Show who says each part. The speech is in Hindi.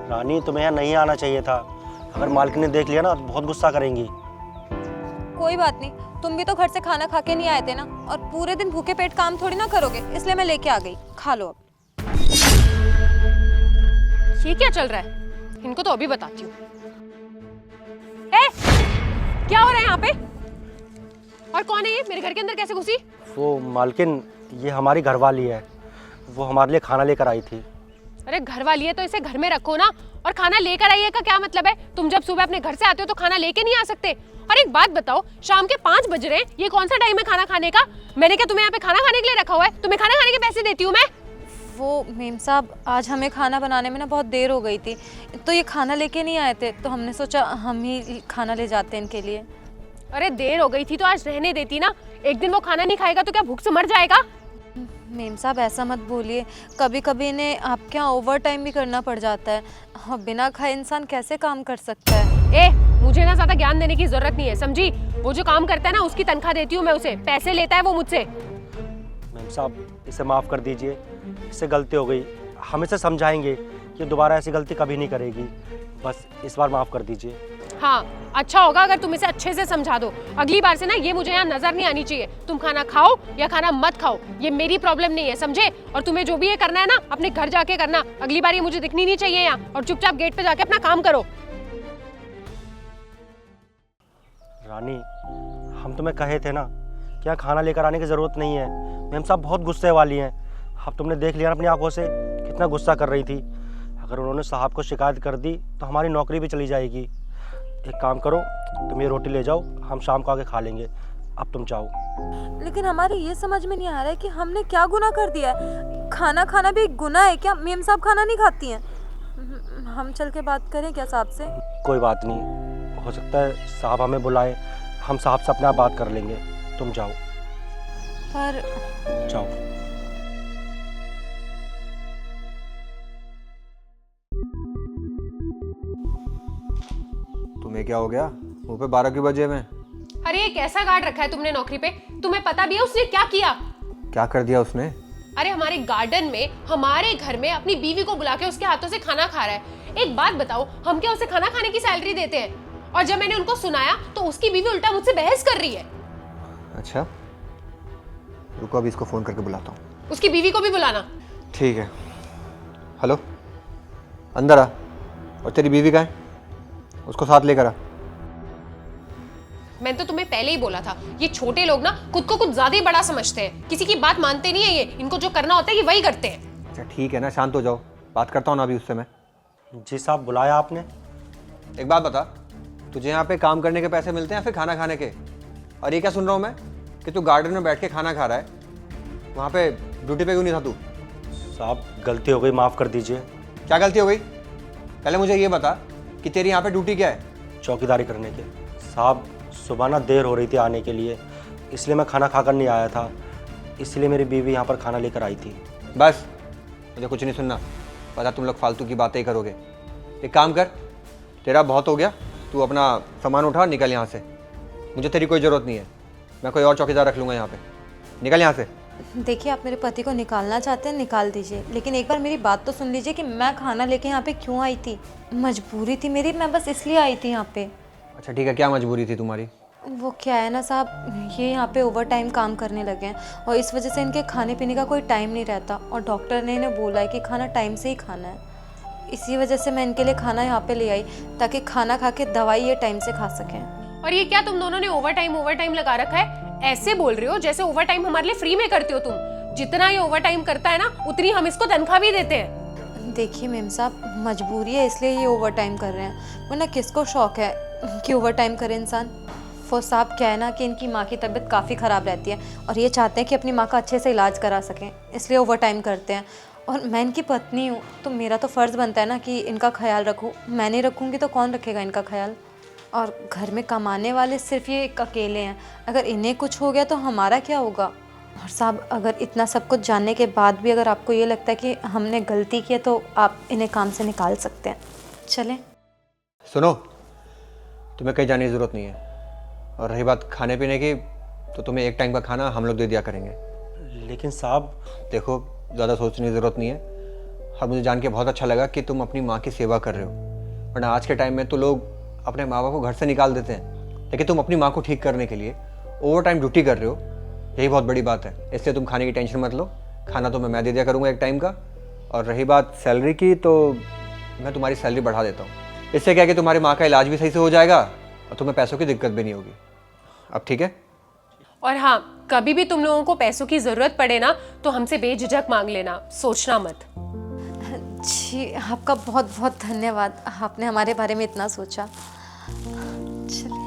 Speaker 1: रानी, तुम्हें यहाँ नहीं आना चाहिए था। अगर मालकिन ने देख लिया ना तो बहुत गुस्सा करेंगी।
Speaker 2: कोई बात नहीं, तुम भी तो घर से खाना खा के नहीं आए थे ना, और पूरे दिन भूखे पेट काम थोड़ी ना करोगे, इसलिए मैं लेके आ गई। खा लो अब।
Speaker 3: ये क्या चल रहा है? इनको तो अभी बताती हूँ। क्या हो रहा है यहाँ पे? और कौन है ये? मेरे घर के अंदर कैसे घुसी?
Speaker 1: वो मालकिन, ये हमारी घरवाली है। वो हमारे लिए खाना लेकर आई थी।
Speaker 3: अरे घर वाली है तो इसे घर में रखो ना। और खाना लेकर आइए का क्या मतलब है? तुम जब सुबह अपने घर से आते हो तो खाना लेके नहीं आ सकते? और एक बात बताओ, शाम के 5 बज रहे हैं, ये कौन सा टाइम है खाना खाने का? मैंने क्या तुम्हें यहाँ पे खाना खाने के लिए रखा हुआ है? तुम्हें खाना खाने के पैसे देती हूँ मैं।
Speaker 2: वो मेम साहब, आज हमें खाना बनाने में ना बहुत देर हो गई थी, तो ये खाना लेके नहीं आए थे, तो हमने सोचा हम ही खाना ले जाते हैं इनके लिए।
Speaker 3: अरे देर हो गई थी तो आज रहने देती ना। एक दिन वो खाना नहीं खाएगा तो क्या भूख से मर जाएगा?
Speaker 2: मेम साहब ऐसा मत बोलिए, कभी कभी इन्हें आपके यहाँ ओवर टाइम भी करना पड़ जाता है, और बिना खाए इंसान कैसे काम कर सकता है।
Speaker 3: मुझे ना ज्यादा ज्ञान देने की जरूरत नहीं है, समझी? वो जो काम करता है ना उसकी तनख्वाह देती हूँ मैं उसे, पैसे लेता है वो मुझसे।
Speaker 1: मैम साहब, इसे माफ़ कर दीजिए, इससे गलती हो गई। हम इसे समझाएंगे कि दोबारा ऐसी गलती कभी नहीं करेगी। बस इस बार माफ़ कर दीजिए।
Speaker 3: हाँ, अच्छा होगा अगर तुम इसे अच्छे से समझा दो। अगली बार से ना ये मुझे यहाँ नजर नहीं आनी चाहिए। तुम खाना खाओ या खाना मत खाओ, ये मेरी प्रॉब्लम नहीं है, समझे? और तुम्हें जो भी ये करना है ना अपने घर जाके करना। अगली बार ये मुझे दिखनी नहीं चाहिए यहाँ। और चुपचाप गेट पे जाके अपना काम करो।
Speaker 1: रानी, हम तुम्हें कहे थे ना कि यहाँ खाना लेकर आने की ज़रूरत नहीं है। मैम साहब बहुत गुस्से वाली हैं। अब तुमने देख लिया अपनी आंखों से कितना गुस्सा कर रही थी। अगर उन्होंने साहब को शिकायत कर दी तो हमारी नौकरी भी चली जाएगी। एक काम करो, तुम ये रोटी ले जाओ, हम शाम को आके खा लेंगे। अब तुम जाओ।
Speaker 2: लेकिन हमारे ये समझ में नहीं आ रहा है कि हमने क्या गुनाह कर दिया है। खाना खाना भी एक गुनाह है क्या? मेम साहब खाना नहीं खाती हैं। हम चल के बात करें क्या साहब से?
Speaker 1: कोई बात नहीं, हो सकता है साहब हमें बुलाए, हम साहब से अपने आप बात कर लेंगे। तुम जाओ।
Speaker 2: पर
Speaker 1: जाओ।
Speaker 4: तुम्हें क्या हो गया? मुंह पे 12 क्यों बजे में?
Speaker 3: अरे ये कैसा गार्ड रखा है तुमने नौकरी पे? तुम्हें पता भी है उसने क्या किया?
Speaker 4: क्या कर दिया उसने?
Speaker 3: अरे हमारे गार्डन में, हमारे घर में अपनी बीवी को बुला के उसके हाथों से खाना खा रहा है। एक बात बताओ, हम क्या उसे खाना खाने की सैलरी देते हैं? और जब मैंने उनको सुनाया तो उसकी बीवी उल्टा मुझसे बहस कर रही है।
Speaker 4: अच्छा, रुको अभी इसको फोन करके बुलाता हूँ।
Speaker 3: उसकी बीवी को भी बुलाना।
Speaker 4: ठीक है। हेलो, अंदर आ। और तेरी बीवी कहाँ है? उसको साथ लेकर आ।
Speaker 3: मैंने तो तुम्हें पहले ही बोला था, ये छोटे लोग ना खुद को कुछ ज्यादा ही बड़ा समझते हैं। किसी की बात मानते नहीं है ये। इनको जो करना होता है ये वही करते हैं।
Speaker 4: अच्छा ठीक है ना, शांत हो जाओ, बात करता हूँ ना अभी उससे मैं।
Speaker 1: जी साहब, बुलाया आपने?
Speaker 4: एक बात बता, तुझे यहाँ पे काम करने के पैसे मिलते हैं या फिर खाना खाने के? और ये क्या सुन रहा हूँ मैं कि तू गार्डन में बैठ के खाना खा रहा है? वहाँ पे ड्यूटी पे क्यों नहीं था तू?
Speaker 1: साहब गलती हो गई, माफ़ कर दीजिए।
Speaker 4: क्या गलती हो गई? पहले मुझे ये बता कि तेरी यहाँ पे ड्यूटी क्या है?
Speaker 1: चौकीदारी करने के। साहब सुबह ना देर हो रही थी आने के लिए, इसलिए मैं खाना खाकर नहीं आया था। इसलिए मेरी बीवी यहाँ पर खाना लेकर आई थी।
Speaker 4: बस, मुझे कुछ नहीं सुनना। पता तुम लोग फालतू की बातें ही करोगे। एक काम कर, तेरा बहुत हो गया, तू अपना सामान उठा और निकल यहाँ से। मुझे तेरी कोई ज़रूरत नहीं है, मैं कोई और चौकीदार रख लूँगा यहाँ पे। निकल यहाँ से।
Speaker 2: देखिए, आप मेरे पति को निकालना चाहते हैं, निकाल दीजिए, लेकिन एक बार मेरी बात तो सुन लीजिए कि मैं खाना लेके यहाँ पे क्यों आई थी। मजबूरी थी मेरी, मैं बस इसलिए आई थी यहाँ पे।
Speaker 4: अच्छा ठीक है, क्या मजबूरी थी तुम्हारी?
Speaker 2: वो क्या है ना साहब, ये यहाँ पे ओवर टाइम काम करने लगे हैं, और इस वजह से इनके खाने पीने का कोई टाइम नहीं रहता, और डॉक्टर ने इन्हें बोला है कि खाना टाइम से ही खाना है। इसी वजह से मैं इनके लिए खाना यहाँ पे ले आई, ताकि खाना खा के दवाई ये टाइम से खा सकें।
Speaker 3: और ये क्या तुम दोनों ने ओवर टाइम लगा रखा है? ऐसे बोल रहे हो जैसे ओवर टाइम हमारे लिए फ्री में करते हो तुम। जितना ये ओवर टाइम करता है ना, उतनी हम इसको तनख्वाह भी देते हैं।
Speaker 2: देखिए मेम साहब, मजबूरी है इसलिए ये ओवर टाइम कर रहे हैं, वरना किसको शौक है कि ओवर टाइम करे इंसान। वो साहब क्या है ना कि इनकी माँ की तबीयत काफ़ी ख़राब रहती है, और ये चाहते हैं कि अपनी माँ का अच्छे से इलाज करा सकें, इसलिए ओवर टाइम करते हैं। और मैं इनकी पत्नी हूँ, तो मेरा तो फ़र्ज़ बनता है ना कि इनका ख्याल रखूँ। मैं नहीं रखूँगी तो कौन रखेगा इनका ख्याल? और घर में कमाने वाले सिर्फ ये एक अकेले हैं, अगर इन्हें कुछ हो गया तो हमारा क्या होगा? और साहब, अगर इतना सब कुछ जानने के बाद भी अगर आपको ये लगता है कि हमने गलती की है, तो आप इन्हें काम से निकाल सकते हैं। चलें।
Speaker 4: सुनो, तुम्हें कहीं जाने की ज़रूरत नहीं है। और रही बात खाने पीने की, तो तुम्हें एक टाइम का खाना हम लोग दे दिया करेंगे।
Speaker 1: लेकिन साहब,
Speaker 4: देखो, ज़्यादा सोचने की ज़रूरत नहीं है। और मुझे जान के बहुत अच्छा लगा कि तुम अपनी माँ की सेवा कर रहे हो, वरना आज के टाइम में तो लोग अपने माँ बाप को घर से निकाल देते हैं, लेकिन तुम अपनी माँ को ठीक करने के लिए ओवर टाइम ड्यूटी कर रहे हो, यही बहुत बड़ी बात है। इसलिए तुम खाने की टेंशन मत लो, खाना तो मैं दे दिया करूँगा एक टाइम का। और रही बात सैलरी की, तो मैं तुम्हारी सैलरी बढ़ा देता हूँ। इससे क्या है कि तुम्हारी माँ का इलाज भी सही से हो जाएगा और तुम्हें पैसों की दिक्कत भी नहीं होगी। अब ठीक है?
Speaker 3: और हाँ, कभी भी तुम लोगों को पैसों की जरूरत पड़े ना तो हमसे बेझिझक मांग लेना, सोचना मत।
Speaker 2: जी आपका बहुत बहुत धन्यवाद, आपने हमारे बारे में इतना सोचा। चलिए।